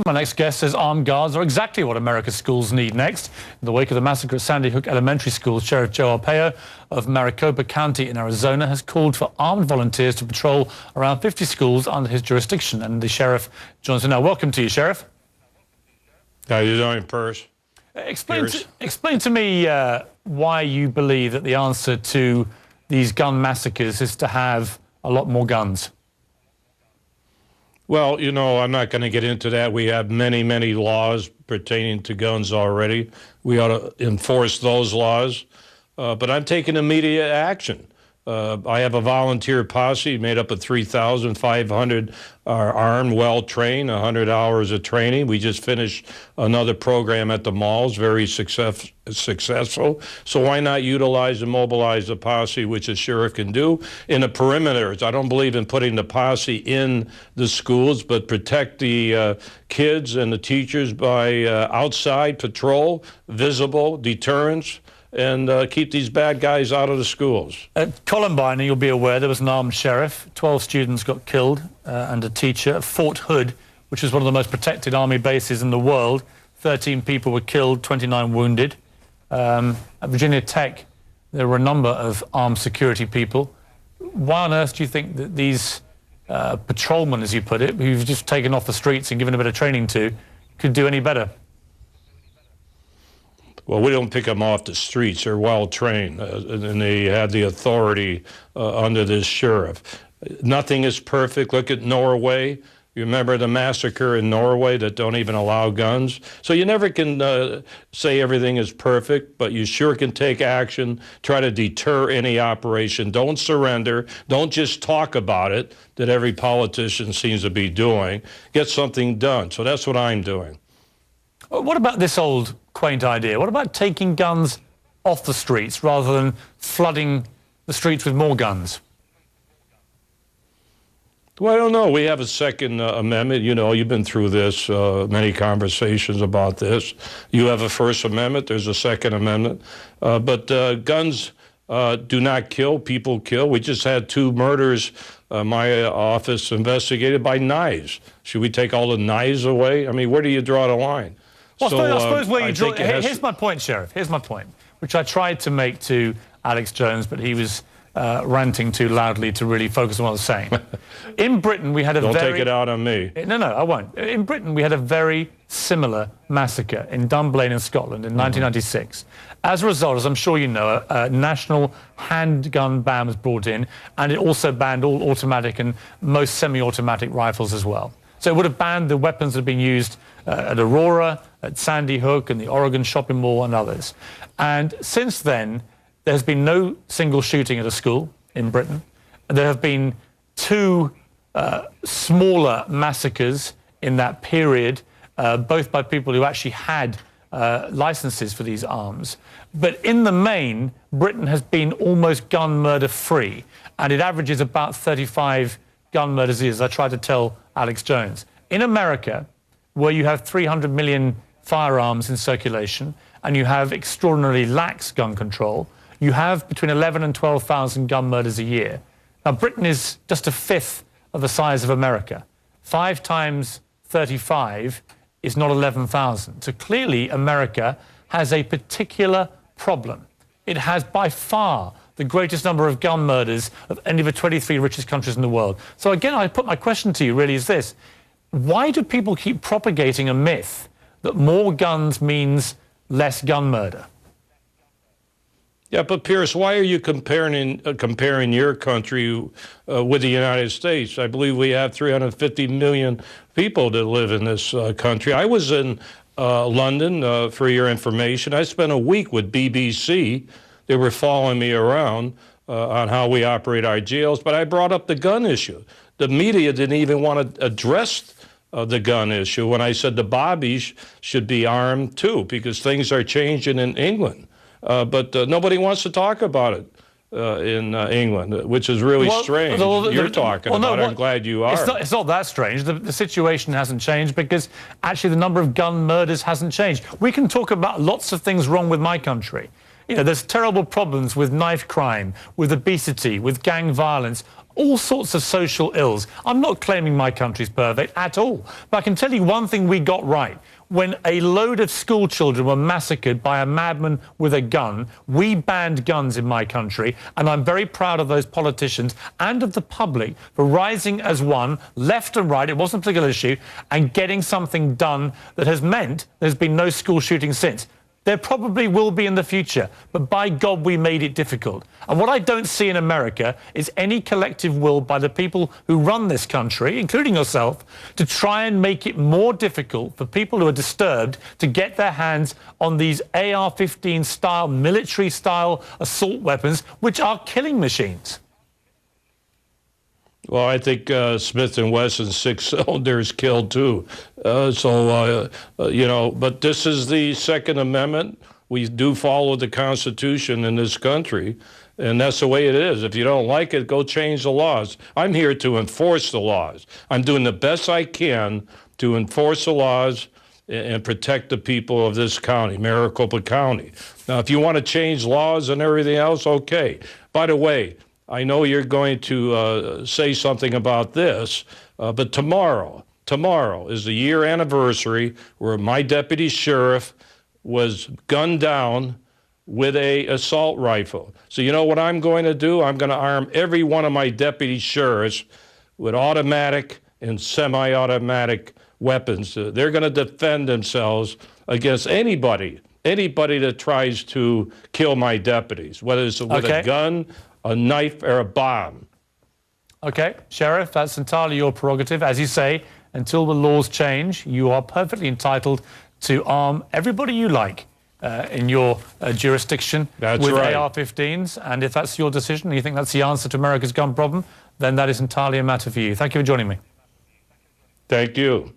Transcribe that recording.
My next guest says armed guards are exactly what America's schools need next. In the wake of the massacre at Sandy Hook Elementary School, Sheriff Joe Arpaio of Maricopa County in Arizona has called for armed volunteers to patrol around 50 schools under his jurisdiction. And the sheriff joins us now. Welcome to you, Sheriff. How are you doing, Piers? Explain to me why you believe that the answer to these gun massacres is to have a lot more guns. Well, you know, I'm not going to get into that. We have many, many laws pertaining to guns already. We ought to enforce those laws. But I'm taking immediate action. I have a volunteer posse made up of 3,500 are armed, well-trained, 100 hours of training. We just finished another program at the malls, very successful. So why not utilize and mobilize the posse, which a sheriff can do, in the perimeters? I don't believe in putting the posse in the schools, but protect the kids and the teachers by outside patrol, visible, deterrence, and keep these bad guys out of the schools. At Columbine, you'll be aware, there was an armed sheriff. 12 students got killed and a teacher. At Fort Hood, which is one of the most protected Army bases in the world, 13 people were killed, 29 wounded. At Virginia Tech, there were a number of armed security people. Why on earth do you think that these patrolmen, as you put it, who you've just taken off the streets and given a bit of training to, could do any better? Well, we don't pick them off the streets. They're well-trained, and they have the authority under this sheriff. Nothing is perfect. Look at Norway. You remember the massacre in Norway that don't even allow guns? So you never can say everything is perfect, but you sure can take action, try to deter any operation. Don't surrender. Don't just talk about it, that every politician seems to be doing. Get something done. So that's what I'm doing. What about this old quaint idea? What about taking guns off the streets rather than flooding the streets with more guns? Well, I don't know. We have a Second Amendment. You know, you've been through this, many conversations about this. You have a First Amendment. There's a Second Amendment. But guns do not kill. People kill. We just had 2 murders, my office investigated, by knives. Should we take all the knives away? I mean, where do you draw the line? Well, I suppose where you draw... Here's my point, Sheriff. Here's my point, which I tried to make to Alex Jones, but he was ranting too loudly to really focus on what I was saying. In Britain, we had a Don't take it out on me. No, I won't. In Britain, we had a very similar massacre in Dunblane in Scotland in 1996. As a result, as I'm sure you know, a national handgun ban was brought in, and it also banned all automatic and most semi-automatic rifles as well. So it would have banned the weapons that have been used at Aurora, at Sandy Hook, and the Oregon shopping mall, and others. And since then, there's been no single shooting at a school in Britain. There have been 2 smaller massacres in that period, both by people who actually had licenses for these arms. But in the main, Britain has been almost gun murder free, and it averages about 35 gun murders a year, as I tried to tell Alex Jones. In America, where you have 300 million firearms in circulation and you have extraordinarily lax gun control, you have between 11 and 12,000 gun murders a year. Now, Britain is just a fifth of the size of America. 5 times 35 is not 11,000. So clearly, America has a particular problem. It has by far the greatest number of gun murders of any of the 23 richest countries in the world. So again, I put my question to you really is this. Why do people keep propagating a myth that more guns means less gun murder? Yeah, but Piers, why are you comparing your country with the United States? I believe we have 350 million people that live in this country. I was in London, for your information. I spent a week with BBC. They were following me around on how we operate our jails, but I brought up the gun issue. The media didn't even want to address the gun issue when I said the bobbies should be armed too, because things are changing in England. But nobody wants to talk about it in England, which is really strange. You're talking about it. I'm glad you are. It's not that strange. The situation hasn't changed because actually the number of gun murders hasn't changed. We can talk about lots of things wrong with my country. You know, there's terrible problems with knife crime, with obesity, with gang violence. all sorts of social ills. I'm not claiming my country's perfect at all, but I can tell you one thing we got right. When a load of school children were massacred by a madman with a gun, we banned guns in my country, and I'm very proud of those politicians and of the public for rising as one, left and right, it wasn't a political issue, and getting something done that has meant there's been no school shooting since. There probably will be in the future, but by God, we made it difficult. And what I don't see in America is any collective will by the people who run this country, including yourself, to try and make it more difficult for people who are disturbed to get their hands on these AR-15 style, military style assault weapons, which are killing machines. Well, I think Smith & Wesson's 6-cylinders killed too. You know, but this is the Second Amendment. We do follow the Constitution in this country, and that's the way it is. If you don't like it, go change the laws. I'm here to enforce the laws. I'm doing the best I can to enforce the laws and protect the people of this county, Maricopa County. Now, if you want to change laws and everything else, okay. By the way, I know you're going to say something about this, but tomorrow is the year anniversary where my deputy sheriff was gunned down with a assault rifle. So you know what I'm going to do? I'm going to arm every one of my deputy sheriffs with automatic and semi-automatic weapons. They're going to defend themselves against anybody that tries to kill my deputies, whether it's with a gun, a knife, or a bomb. Okay, Sheriff, that's entirely your prerogative. As you say, until the laws change, you are perfectly entitled to arm everybody you like in your jurisdiction with AR-15s. And if that's your decision, and you think that's the answer to America's gun problem, then that is entirely a matter for you. Thank you for joining me. Thank you.